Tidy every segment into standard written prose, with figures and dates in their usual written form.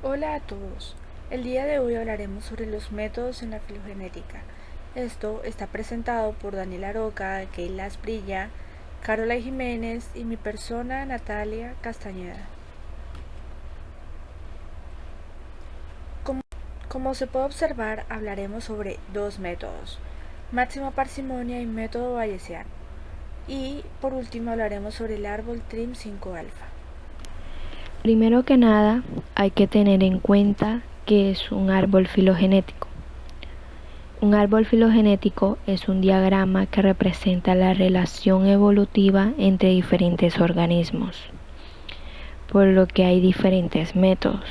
Hola a todos. El día de hoy hablaremos sobre los métodos en la filogenética. Esto está presentado por Daniela Roca, Keila Asprilla, Carola Jiménez y mi persona Natalia Castañeda. Como se puede observar, hablaremos sobre dos métodos, máxima parsimonia y método bayesiano. Y por último hablaremos sobre el árbol TRIM 5 alfa. Primero que nada, hay que tener en cuenta que es un árbol filogenético. Un árbol filogenético es un diagrama que representa la relación evolutiva entre diferentes organismos, por lo que hay diferentes métodos.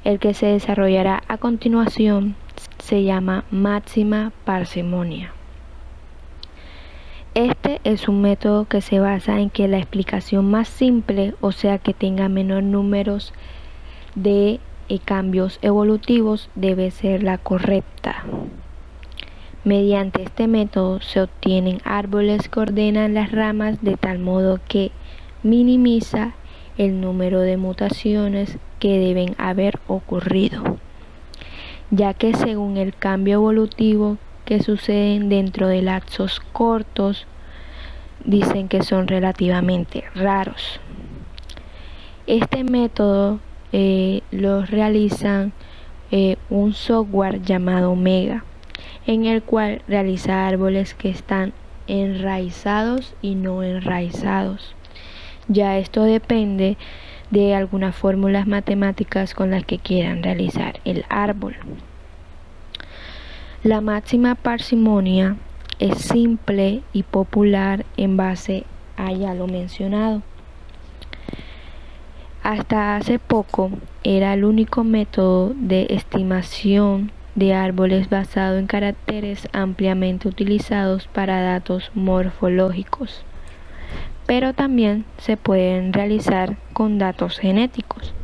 El que se desarrollará a continuación se llama máxima parsimonia. Este es un método que se basa en que la explicación más simple, o sea que tenga menor números de cambios evolutivos, debe ser la correcta. Mediante este método se obtienen árboles que ordenan las ramas de tal modo que minimiza el número de mutaciones que deben haber ocurrido, ya que según el cambio evolutivo que suceden dentro de lapsos cortos, dicen que son relativamente raros. Este método lo realizan un software llamado Omega, en el cual realiza árboles que están enraizados y no enraizados. Ya esto depende de algunas fórmulas matemáticas con las que quieran realizar el árbol. La máxima parsimonia es simple y popular en base a ya lo mencionado. Hasta hace poco era el único método de estimación de árboles basado en caracteres ampliamente utilizados para datos morfológicos, pero también se pueden realizar con datos genéticos,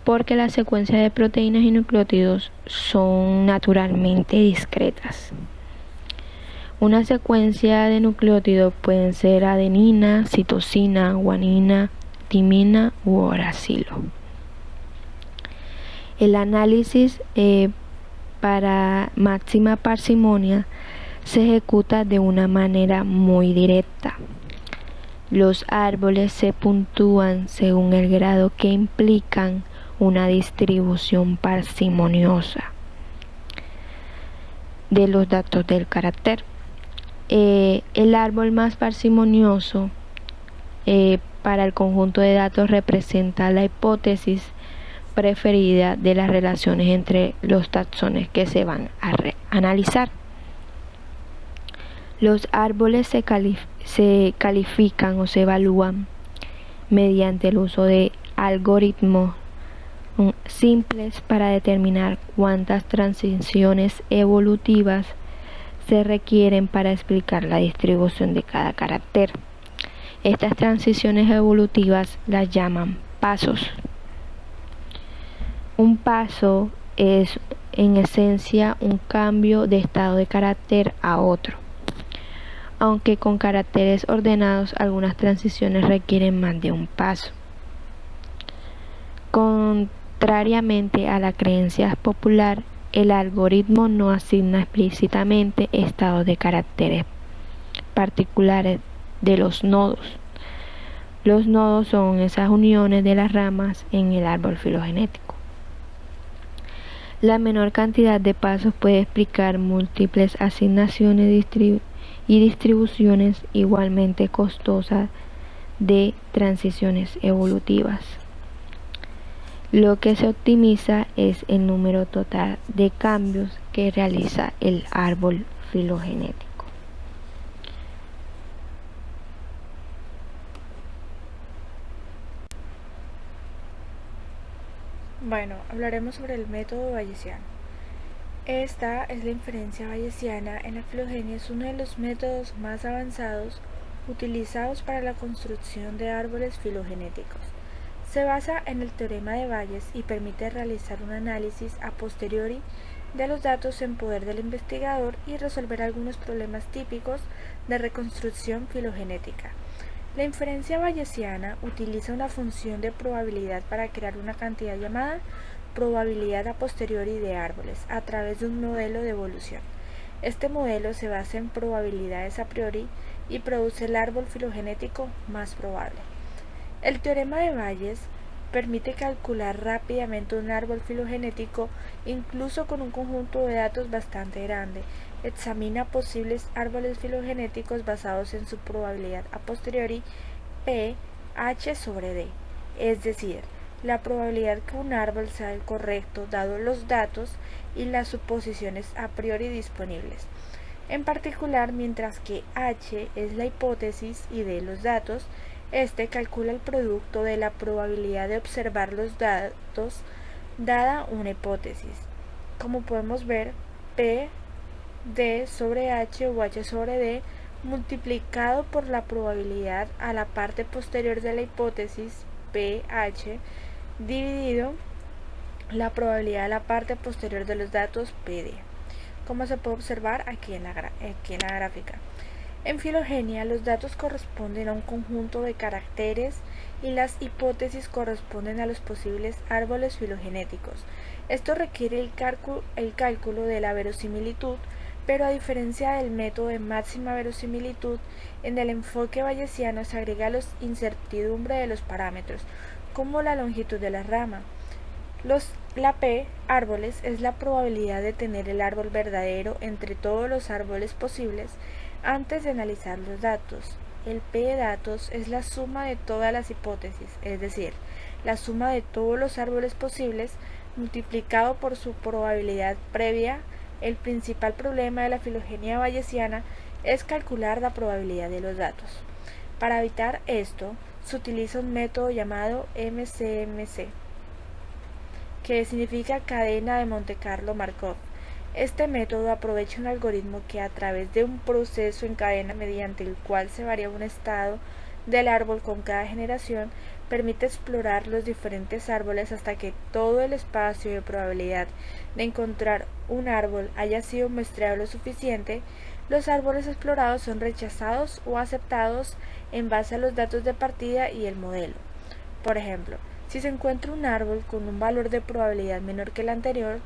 porque las secuencias de proteínas y nucleótidos son naturalmente discretas. Una secuencia de nucleótidos pueden ser adenina, citosina, guanina, timina u uracilo. El análisis para máxima parsimonia se ejecuta de una manera muy directa. Los árboles se puntúan según el grado que implican una distribución parsimoniosa de los datos del carácter. El árbol más parsimonioso para el conjunto de datos representa la hipótesis preferida de las relaciones entre los taxones que se van a analizar. Los árboles se califican o se evalúan mediante el uso de algoritmos simples para determinar cuántas transiciones evolutivas se requieren para explicar la distribución de cada carácter. Estas transiciones evolutivas las llaman pasos. Un paso es en esencia un cambio de estado de carácter a otro. Aunque con caracteres ordenados, algunas transiciones requieren más de un paso. Contrariamente a la creencia popular, el algoritmo no asigna explícitamente estados de caracteres particulares de los nodos. Los nodos son esas uniones de las ramas en el árbol filogenético. La menor cantidad de pasos puede explicar múltiples asignaciones y distribuciones igualmente costosas de transiciones evolutivas. Lo que se optimiza es el número total de cambios que realiza el árbol filogenético. Bueno, hablaremos sobre el método bayesiano. Esta es la inferencia bayesiana en la filogenia, es uno de los métodos más avanzados utilizados para la construcción de árboles filogenéticos. Se basa en el teorema de Bayes y permite realizar un análisis a posteriori de los datos en poder del investigador y resolver algunos problemas típicos de reconstrucción filogenética. La inferencia bayesiana utiliza una función de probabilidad para crear una cantidad llamada probabilidad a posteriori de árboles a través de un modelo de evolución. Este modelo se basa en probabilidades a priori y produce el árbol filogenético más probable. El teorema de Bayes permite calcular rápidamente un árbol filogenético incluso con un conjunto de datos bastante grande. Examina posibles árboles filogenéticos basados en su probabilidad a posteriori P H sobre D, es decir, la probabilidad que un árbol sea el correcto dado los datos y las suposiciones a priori disponibles. En particular, mientras que H es la hipótesis y D los datos, este calcula el producto de la probabilidad de observar los datos dada una hipótesis. Como podemos ver, P D sobre H o H sobre D multiplicado por la probabilidad a la parte posterior de la hipótesis PH dividido la probabilidad a la parte posterior de los datos PD, como se puede observar aquí en la gráfica. En filogenia, los datos corresponden a un conjunto de caracteres y las hipótesis corresponden a los posibles árboles filogenéticos. Esto requiere el cálculo de la verosimilitud, pero a diferencia del método de máxima verosimilitud, en el enfoque bayesiano se agrega la incertidumbre de los parámetros, como la longitud de la rama. La P, árboles, es la probabilidad de tener el árbol verdadero entre todos los árboles posibles antes de analizar los datos. El P de datos es la suma de todas las hipótesis, es decir, la suma de todos los árboles posibles multiplicado por su probabilidad previa. El principal problema de la filogenia bayesiana es calcular la probabilidad de los datos. Para evitar esto, se utiliza un método llamado MCMC, que significa cadena de Monte Carlo Markov. Este método aprovecha un algoritmo que a través de un proceso en cadena mediante el cual se varía un estado del árbol con cada generación, permite explorar los diferentes árboles hasta que todo el espacio de probabilidad de encontrar un árbol haya sido muestreado lo suficiente. Los árboles explorados son rechazados o aceptados en base a los datos de partida y el modelo. Por ejemplo, si se encuentra un árbol con un valor de probabilidad menor que el anterior,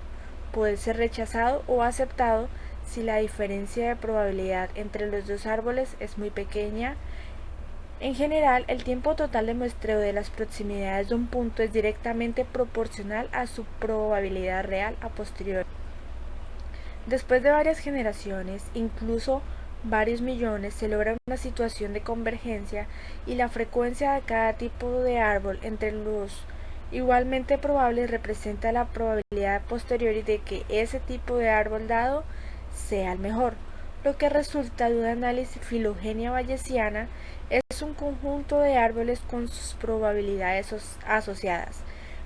puede ser rechazado o aceptado si la diferencia de probabilidad entre los dos árboles es muy pequeña. En general, el tiempo total de muestreo de las proximidades de un punto es directamente proporcional a su probabilidad real a posteriori. Después de varias generaciones, incluso varios millones, se logra una situación de convergencia y la frecuencia de cada tipo de árbol entre los igualmente probables representa la probabilidad a posteriori de que ese tipo de árbol dado sea el mejor. Lo que resulta de un análisis filogenia bayesiana es un conjunto de árboles con sus probabilidades asociadas.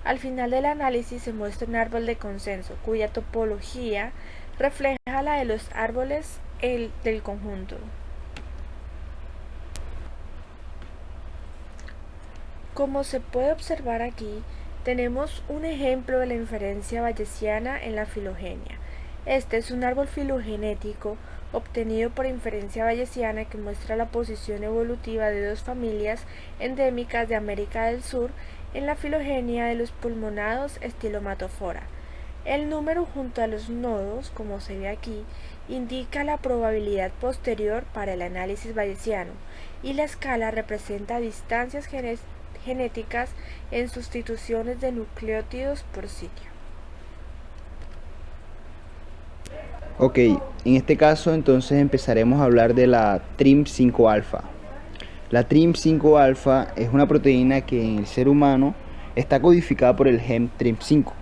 Al final del análisis se muestra un árbol de consenso, cuya topología refleja la de los árboles del conjunto. Como se puede observar aquí, tenemos un ejemplo de la inferencia bayesiana en la filogenia. Este es un árbol filogenético obtenido por inferencia bayesiana que muestra la posición evolutiva de dos familias endémicas de América del Sur en la filogenia de los pulmonados Stylomatophora. El número junto a los nodos, como se ve aquí, indica la probabilidad posterior para el análisis bayesiano y la escala representa distancias genéticas en sustituciones de nucleótidos por sitio. Ok, en este caso entonces empezaremos a hablar de la TRIM5-alfa. La TRIM5-alfa es una proteína que en el ser humano está codificada por el gen TRIM5.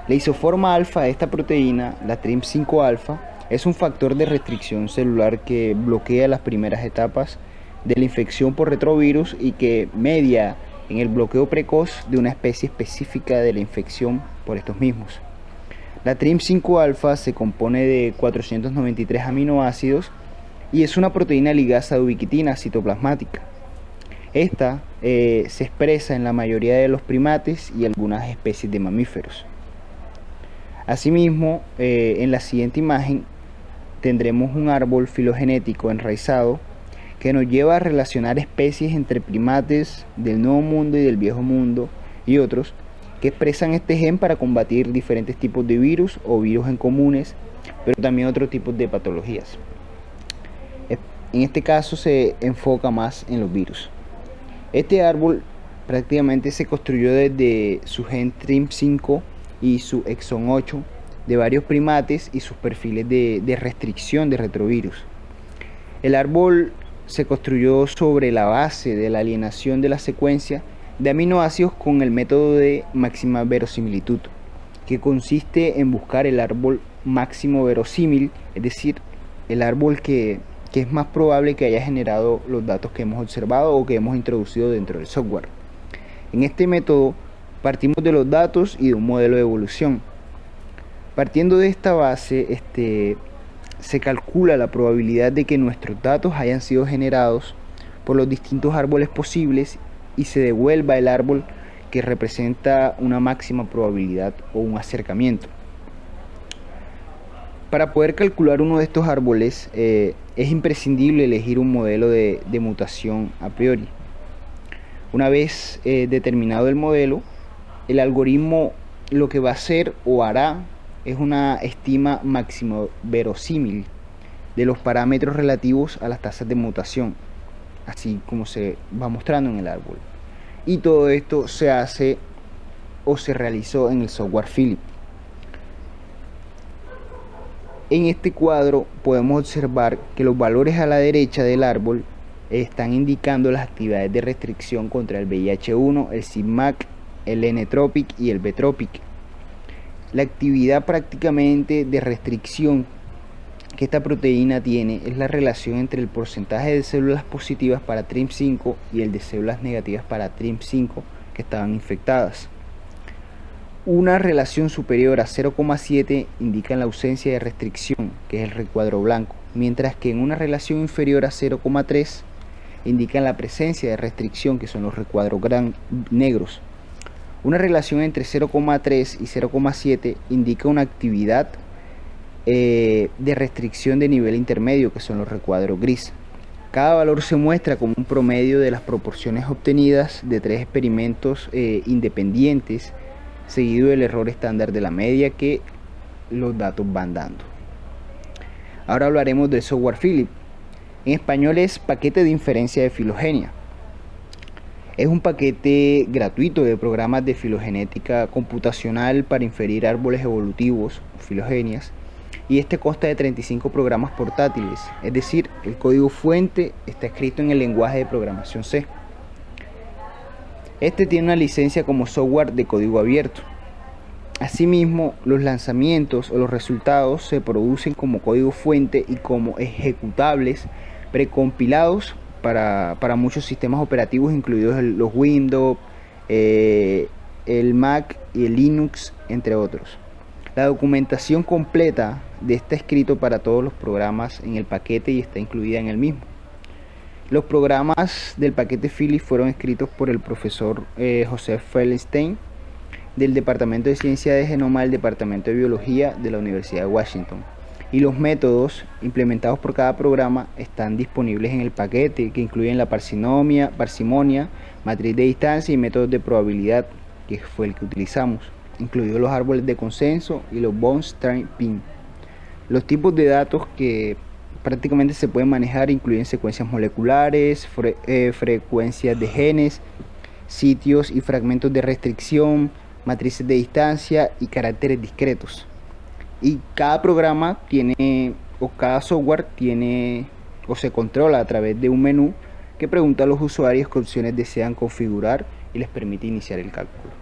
La isoforma alfa de esta proteína, la TRIM5-alfa, es un factor de restricción celular que bloquea las primeras etapas de la infección por retrovirus y que media en el bloqueo precoz de una especie específica de la infección por estos mismos. La TRIM5-alfa se compone de 493 aminoácidos y es una proteína ligasa de ubiquitina citoplasmática. Esta se expresa en la mayoría de los primates y algunas especies de mamíferos. Asimismo, en la siguiente imagen tendremos un árbol filogenético enraizado que nos lleva a relacionar especies entre primates del Nuevo Mundo y del Viejo Mundo y otros, que expresan este gen para combatir diferentes tipos de virus o virus en comunes, pero también otros tipos de patologías. En este caso se enfoca más en los virus. Este árbol prácticamente se construyó desde su gen TRIM5 y su exón 8 de varios primates y sus perfiles de restricción de retrovirus. El árbol se construyó sobre la base de la alienación de la secuencia de aminoácidos con el método de máxima verosimilitud, que consiste en buscar el árbol máximo verosímil, es decir, el árbol que es más probable que haya generado los datos que hemos observado o que hemos introducido dentro del software. En este método partimos de los datos y de un modelo de evolución. Partiendo de esta base, se calcula la probabilidad de que nuestros datos hayan sido generados por los distintos árboles posibles y se devuelva el árbol que representa una máxima probabilidad o un acercamiento. Para poder calcular uno de estos árboles es imprescindible elegir un modelo de mutación a priori. Una vez determinado el modelo, el algoritmo lo que va a hacer o hará es una estima máximo verosímil de los parámetros relativos a las tasas de mutación, así como se va mostrando en el árbol. Y todo esto se hace o se realizó en el software Philip. En este cuadro podemos observar que los valores a la derecha del árbol están indicando las actividades de restricción contra el VIH-1, el CIMAC, el N-Tropic y el B-Tropic. La actividad prácticamente de restricción que esta proteína tiene es la relación entre el porcentaje de células positivas para TRIM5 y el de células negativas para TRIM5 que estaban infectadas. Una relación superior a 0,7 indica la ausencia de restricción, que es el recuadro blanco, mientras que en una relación inferior a 0,3 indican la presencia de restricción, que son los recuadros negros. Una relación entre 0,3 y 0,7 indica una actividad de restricción de nivel intermedio, que son los recuadros gris. Cada valor se muestra como un promedio de las proporciones obtenidas de 3 experimentos independientes, seguido del error estándar de la media que los datos van dando. Ahora hablaremos del software Philip. En español es paquete de inferencia de filogenia. Es un paquete gratuito de programas de filogenética computacional para inferir árboles evolutivos, filogenias, y este consta de 35 programas portátiles, es decir, el código fuente está escrito en el lenguaje de programación C. Este tiene una licencia como software de código abierto. Asimismo, los lanzamientos o los resultados se producen como código fuente y como ejecutables precompilados para muchos sistemas operativos, incluidos los Windows, el Mac y el Linux, entre otros. La documentación completa está escrito para todos los programas en el paquete y está incluida en el mismo. Los programas del paquete Philip fueron escritos por el profesor Joseph Feldstein del Departamento de Ciencia de Genoma del Departamento de Biología de la Universidad de Washington. Y los métodos implementados por cada programa están disponibles en el paquete, que incluyen la parsimonia, matriz de distancia y métodos de probabilidad, que fue el que utilizamos, incluidos los árboles de consenso y los bootstrapping. Los tipos de datos que prácticamente se pueden manejar incluyen secuencias moleculares, frecuencias de genes, sitios y fragmentos de restricción, matrices de distancia y caracteres discretos. Y cada programa tiene, o cada software tiene, o se controla a través de un menú que pregunta a los usuarios qué opciones desean configurar y les permite iniciar el cálculo.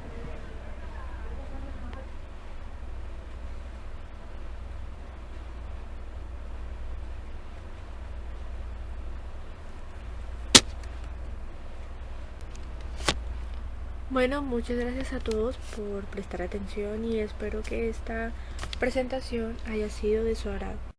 Bueno, muchas gracias a todos por prestar atención y espero que esta presentación haya sido de su agrado.